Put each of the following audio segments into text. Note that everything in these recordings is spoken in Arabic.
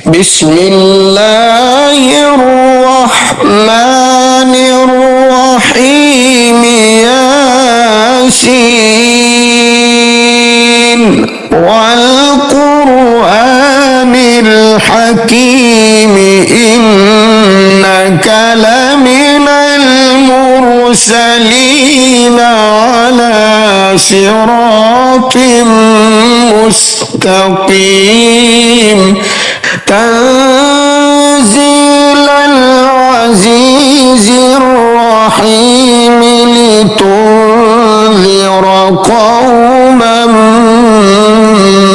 بسم الله الرحمن الرحيم ياسين والقرآن الحكيم إنك لمن المرسلين على صراط مستقيم تنزيل العزيز الرحيم لتنذر قوما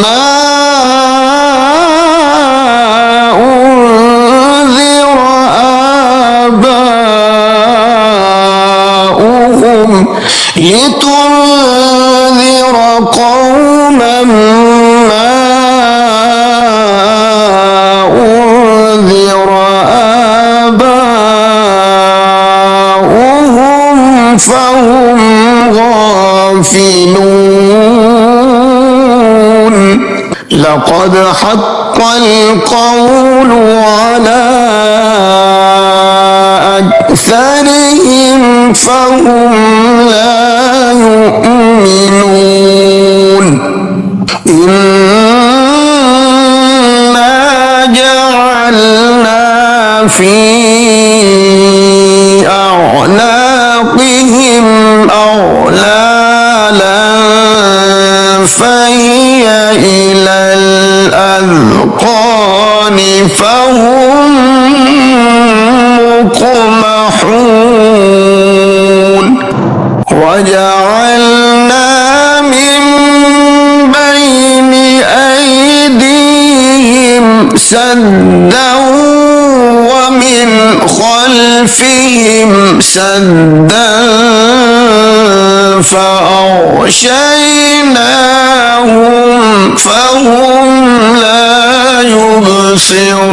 ما أنذر آباؤهم لتنذر قوما فهم غافلون لقد حق القول على أكثرهم فهم لا يؤمنون إنا جعلنا في أعناقهم أغلالا فهي إلى الأذقان فهم مقمحون وجعلنا من بين أيديهم سدا ومن خلفهم سدا فأغشيناهم فهم لا يبصرون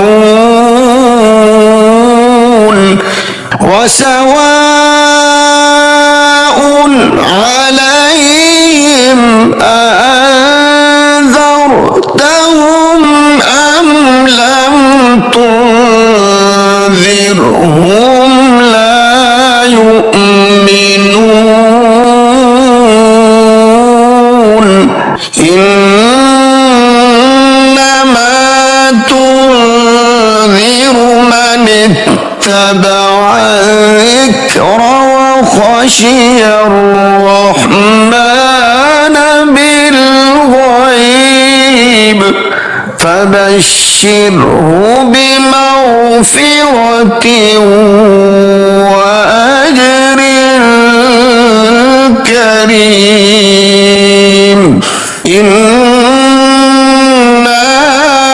وسواء عليهم أأنذرتهم أم لم تنذرهم لا يؤمنون إنما تنذر من اتبع الذكر وخشي الرحمن بالغيب فبشره بمغفرة وأجر كريم إنا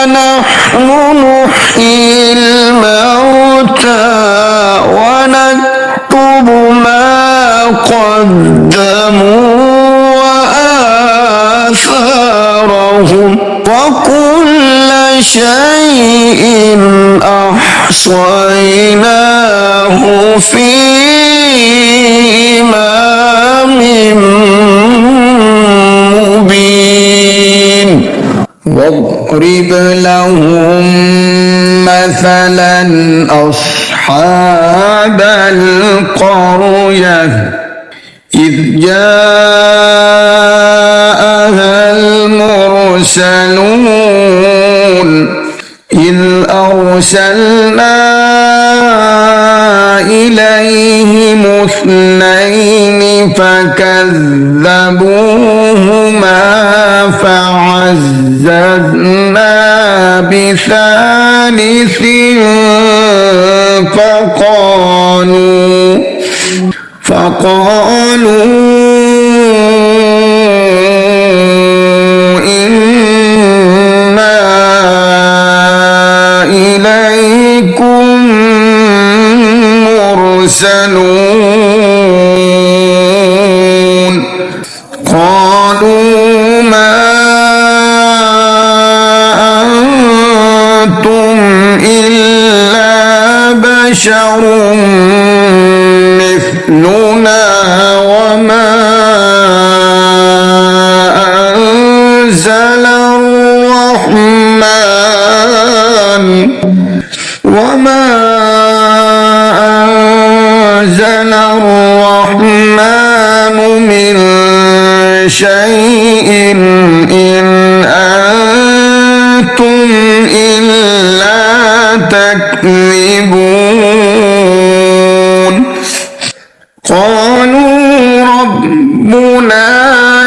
نحن نحيي الموتى ونكتب ما قدموا وآثارهم وكل شيء أحصيناه في إمام مبين واضرب لهم مثلا أصحاب القرية إذ جاءها المرسلون إذ أرسلنا إليهم اثنين فكذبوهما فعززنا بثالث فقالوا إنا إليكم مرسلون قالوا ما أنتم إلا بشر مثلنا وما أنزل الرحمن وما أنزل الرحمن من شيء إن أنتم إلا تكذبون قالوا ربنا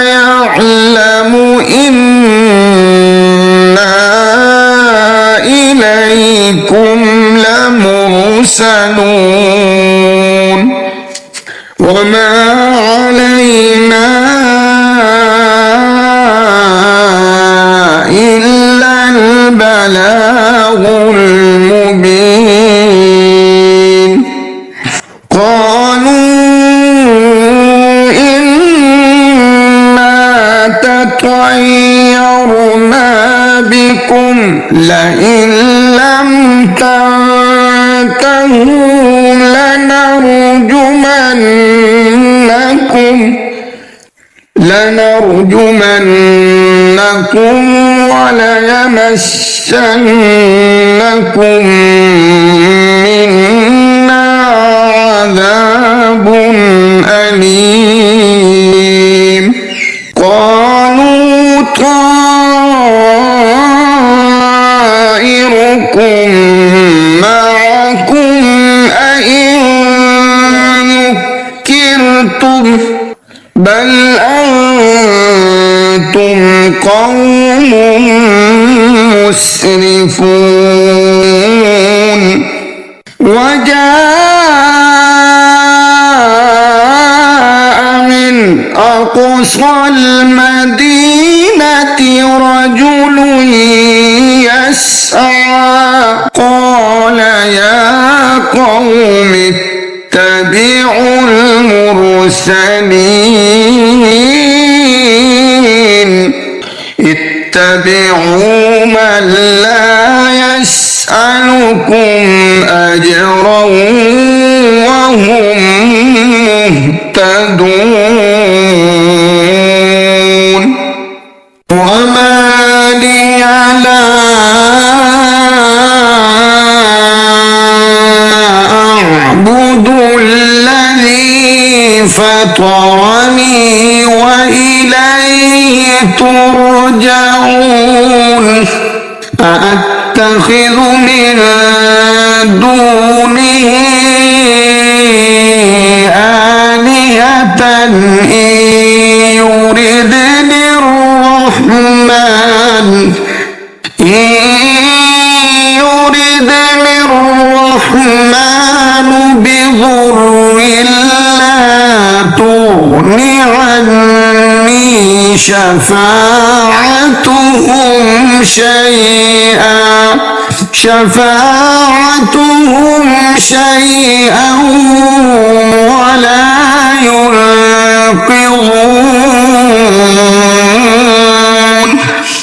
يعلم إنا إليكم لمرسلون وما علينا إلا البلاغ المبين قالوا إنا تطيرنا بكم لئن لم تنتهوا لنرجمنكم وليمسنكم منا عذاب أليم قالوا طائركم معكم أئن ذكرتم بل أنتم قوم مسرفون وجاء من أقصى المدينة رجل يسعى قال يا قوم اتبعوا المرسلين اتبعوا من لا يسألكم أجرا وهم مهتدون وما لي لا أعبد الذي فطرني وإليه ترجعون أأتخذ من دونه آلهة إن يردني الرحمن بضر لا تغن عني شفاعتهم شيئا ولا ينقذون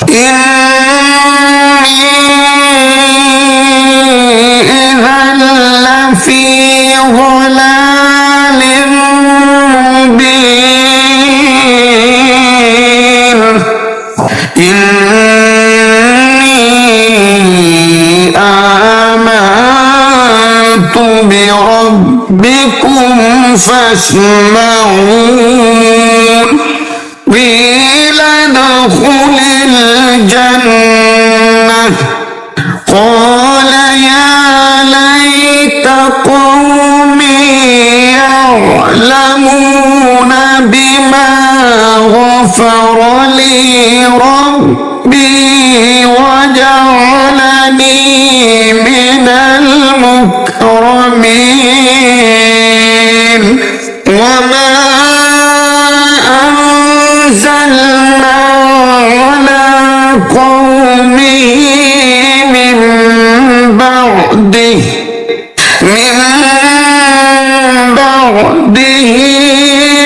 إني إذا لفي ضلال مبين إني آمنت بربكم فاسمعون قيل ادخل الجنة قال يا ليت قومي يعلمون بما غفر لي ربي وجعلني من المكرمين وما أنزلنا على قومه من بعده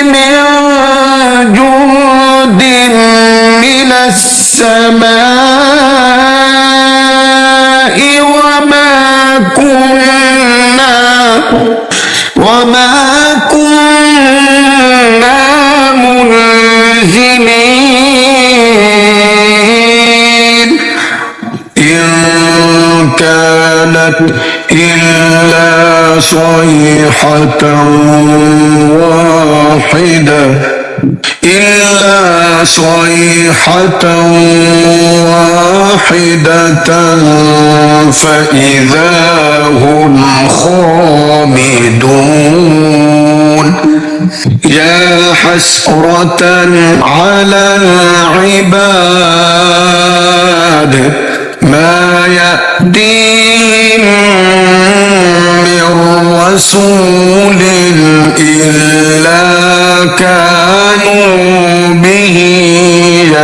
من جند من السماء وما كنا منزلين إن كانت إلا صيحة واحدة فإذا هم خامدون يا حسرة على العباد ما يأتيهم من رسول إلا كانوا به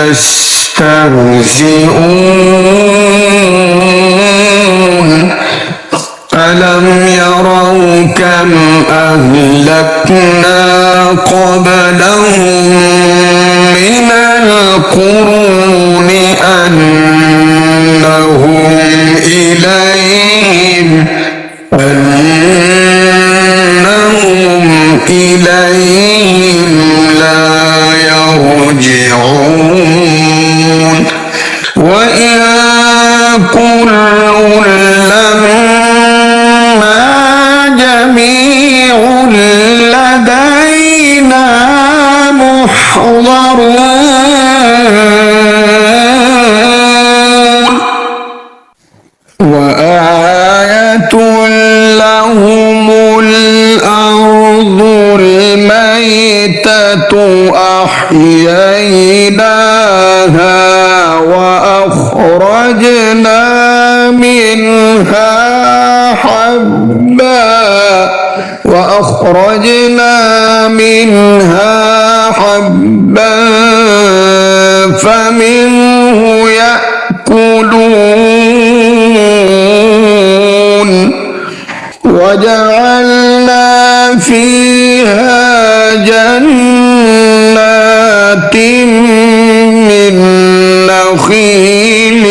يستهزئون ألم يروا كم أهلكنا قبلهم من القرون أنهم إليهم لا يرجعون وإن كل لما جميع لدينا محضرون وآية لهم الأرض الميتة أحييناها وأخرجنا منها حبا فمنه يأكلون وجعلنا فيها جنات من نخيل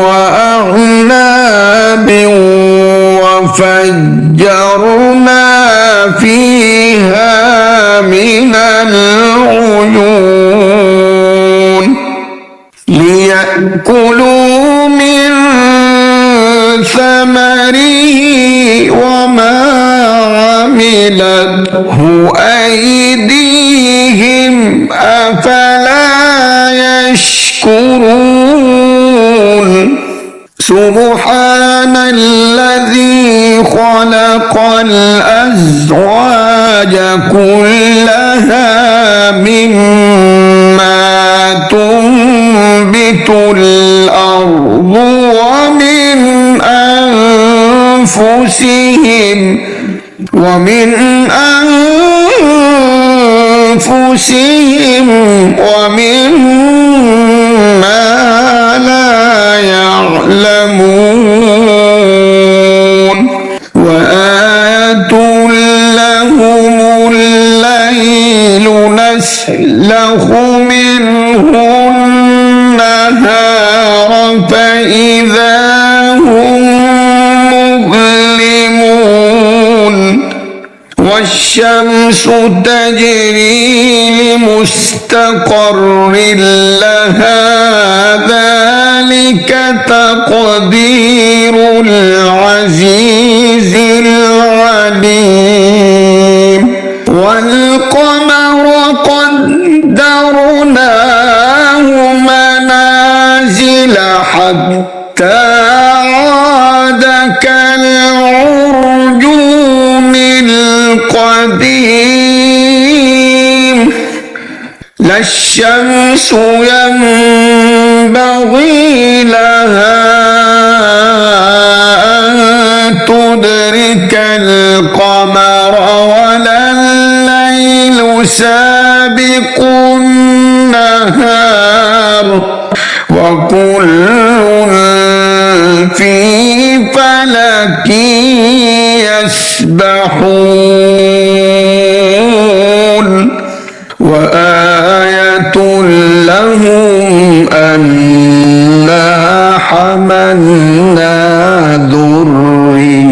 وأعناب وفجرنا فيها من العيون ليأكلوا من ثمره وما عملته أيديهم أفلا يشكرون سبحان الذي خلق الأزواج كلها مما تنبت الأرض ومن أنفسهم ومما لا يعلمون وآية لهم الليل نسلخ منه النهار فإذا هم مظلمون والشمس تجري لمستقر لها ذلك تقدير العزيز العليم والقمر قدرناه منازل حتى عاد كالعرجون القديم لا الشمس ينبغي لها أن تدرك القمر ولا الليل سابق النهار وكل في فلك يسبحون وآية لهم أنا حملنا ذريتهم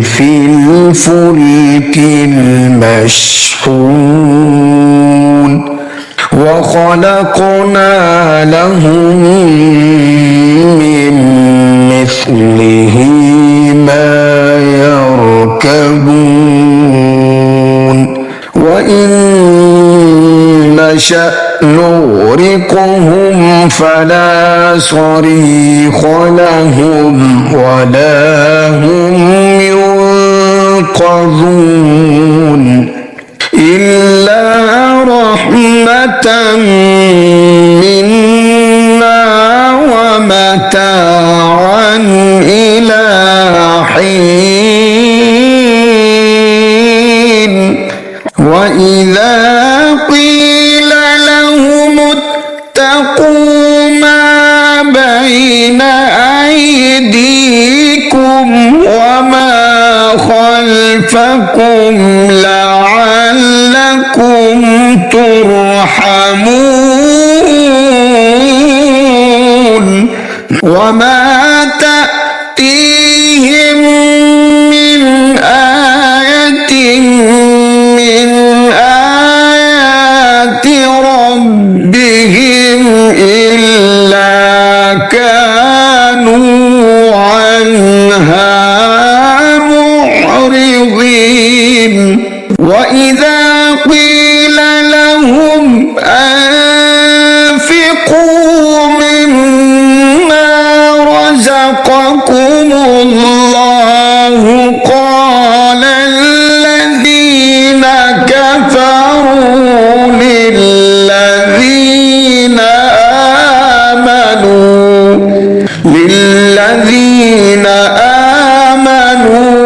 في الفلك المشحون وخلقنا لهم من مثله ما يركبون وإن نشأ نغرقهم فلا صريخ لهم ولا هم ينقذون إلا رحمة منا ومتاعا إلى حين وإذا قيل لهم اتقوا ما بين أيديكم وما خلفكم لعلكم ترحمون وما تأتيهم من آية من آيات ربهم إلا كانوا عنها معرضين وإذا قيل لهم أنفقوا مما رزقكم الله قال الذين كفروا للذين آمنوا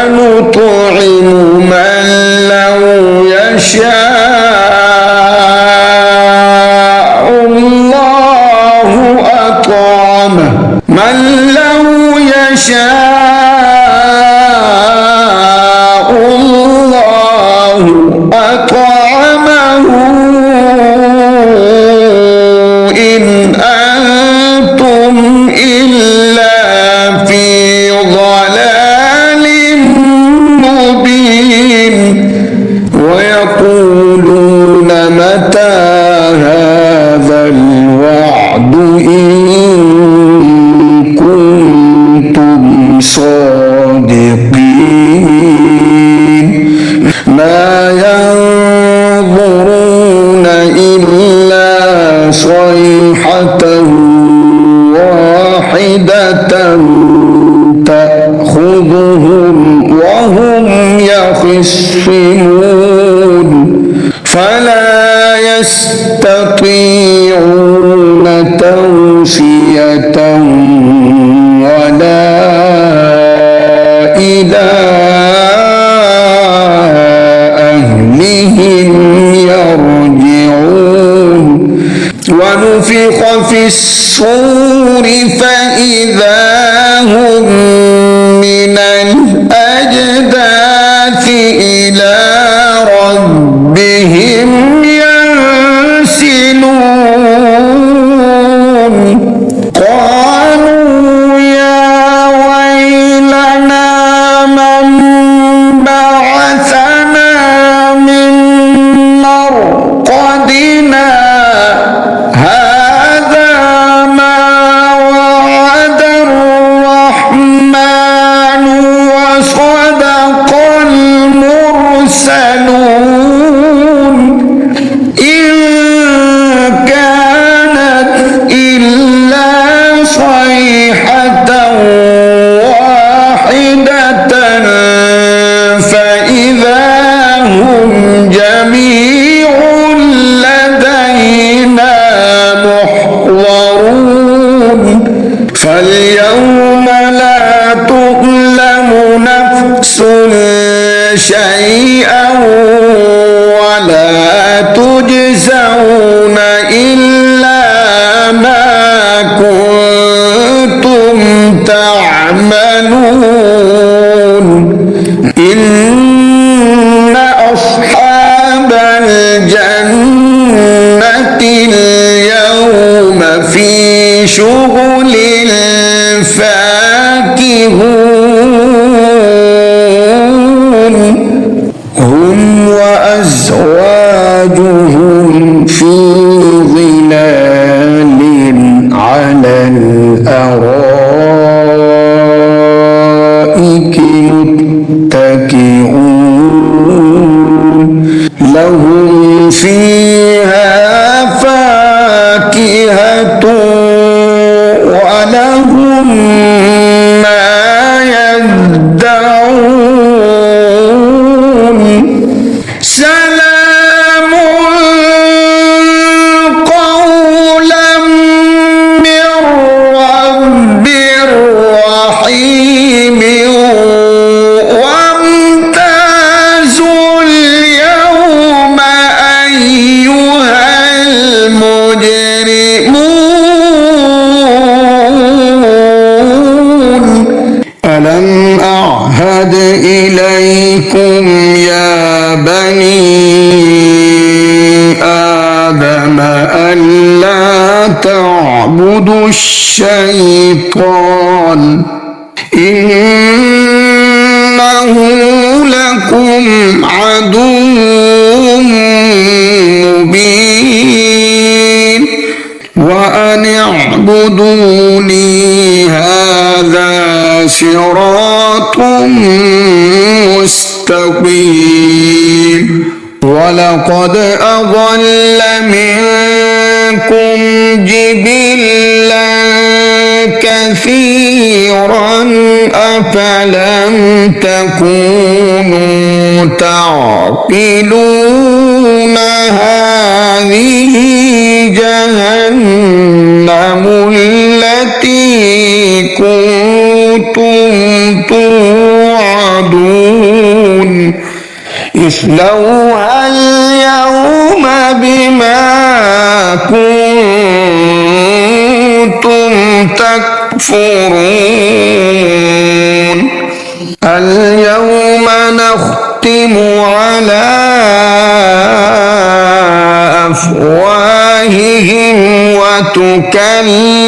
أنطعم من لو يشاء الله أطعمه من لو يشاء الله أطعمه إن أنتم إلا في ضلال مبين ويقولون متى هذا الوعد إن كنتم صادقين ما ينظرون إلا صيحة واحدة تأخذهم وهم يخصمون فلا يستطيعون توصية ولا إلى أهلهم يرجعون ونفخ في الصور فإذا هم من الأجداث إلى ربهم ينسلون قالوا يا ويلنا من بعثنا من مرقدنا هذا ما وعد الرحمن وصدق المرسلون إن كانت إلا صيحة واحدة فإذا هم جميع لدينا محضرون فاليوم لا تظلم نفس شيئا ولا تجزون إلا ما كنتم تعملون إن أصحاب الجنة اليوم في شغل فاكهون لهم فيها فاكهة ولهم ما يدعون سلام قولا من رب رحيم وامتازوا اليوم أيها المجرمون ألم أعهد إليكم يا بني آدم ألا تعبدوا الشيطان إنه لكم عدو مبين وأن اعبدوني هذا صراط مستقيم ولقد أضل منكم جبلا كثيرا أفلم تكونوا تعقلون هذه جهنم التي كنتم توعدون اصلوها اليوم بما كنتم تكفرون اليوم نختم على أفواههم وتكلمنا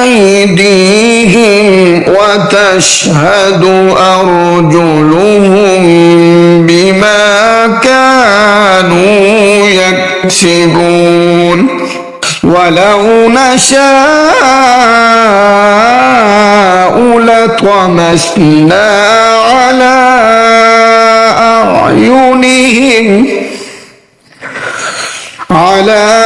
أيديهم وتشهد أرجلهم بما كانوا يكسبون ولو نشاء لطمسنا على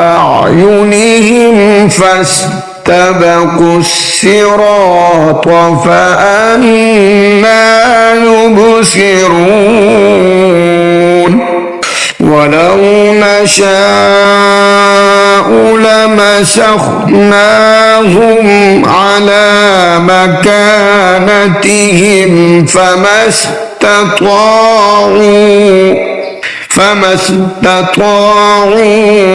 أعينهم فاستبقوا الصراط فأنى يبصرون ولو نشاء لمسخناهم على مكانتهم فما استطاعوا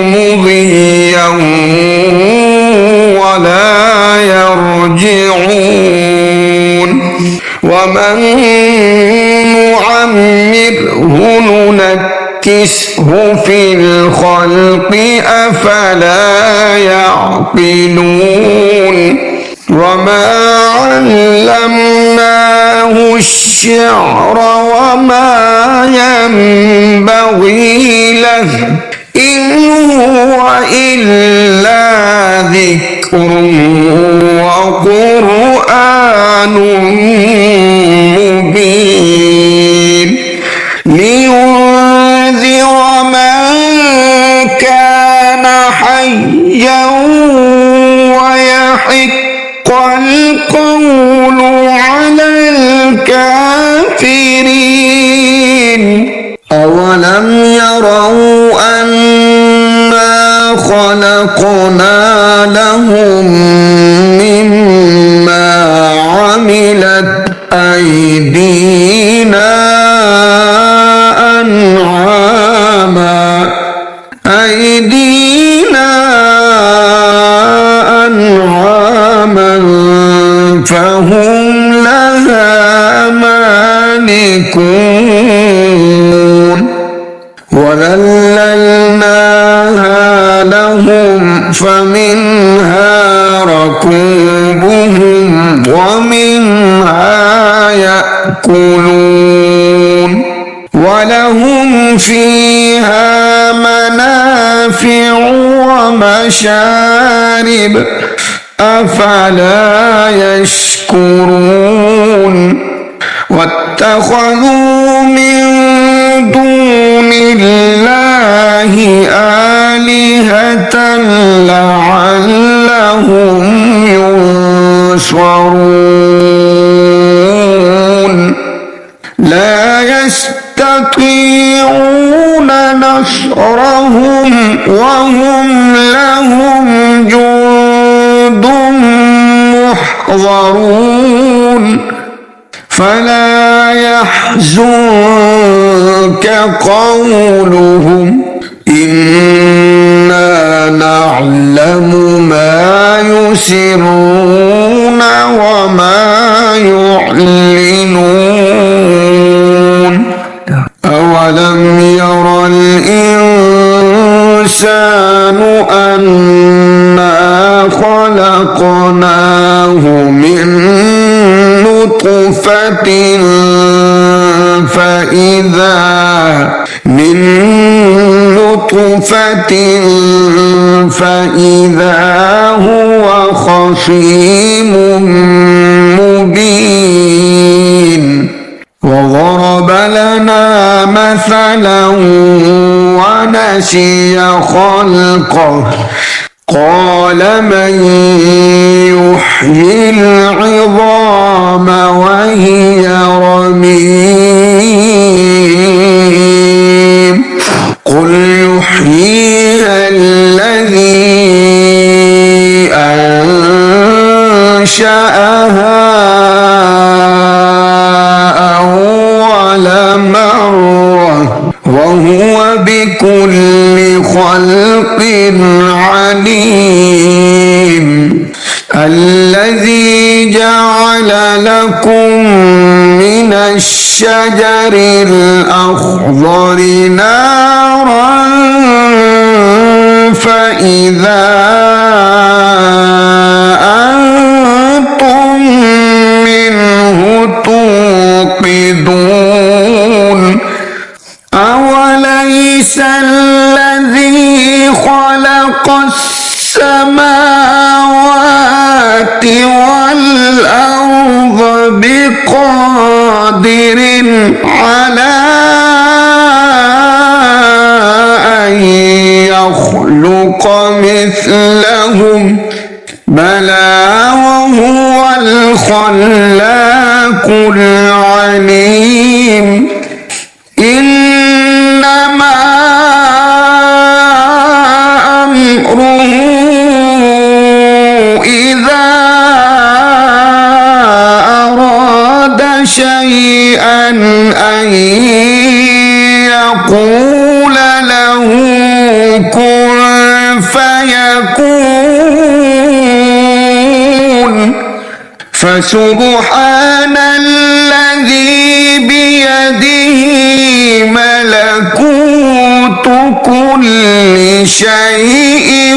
مضيا ولا يرجعون ومن نعمره ننكسه في الخلق أفلا يعقلون وما علمناه الشعر وما ينبغي له إن هو إلا ذكر وقرآن مبين لينذر من كان حيا ويحق القول على الكافرين أولم يروا أنا خلقنا لهم مما عملت أيدينا أنعاما فهم لها مالكون وذللناها لهم فمنها ركوبهم ومنها يأكلون ولهم فيها منافع منافع ومشارب أفلا يشكرون واتخذوا من دون الله آلهة لعلهم ينصرون لا يستطيعون نصرهم وهم لهم جند محضرون فلا يحزنك قولهم إنا نعلم ما يسرون وما يعلنون أولم ير الإنسان أنا خلقناه من نطفة فإذا هو خصيم مبين وضرب لنا مثلا ونسي خلقه قال من يحيي العظام وهي رميم قل يحييها الذي أنشأها أول مرة وهو بكل خلق عليم الذي جعل لكم من الشجر الأخضر نارا فإذا أنتم منه توقدون أوليس الذي خلق السماوات والأرض بقادر على أن يخلق مثلهم بلى وهو الخلاق العليم إنما أمره إذا أراد شيئا أن يقول له كن فيكون فسبحان الذي بيده ملكوت كل شيء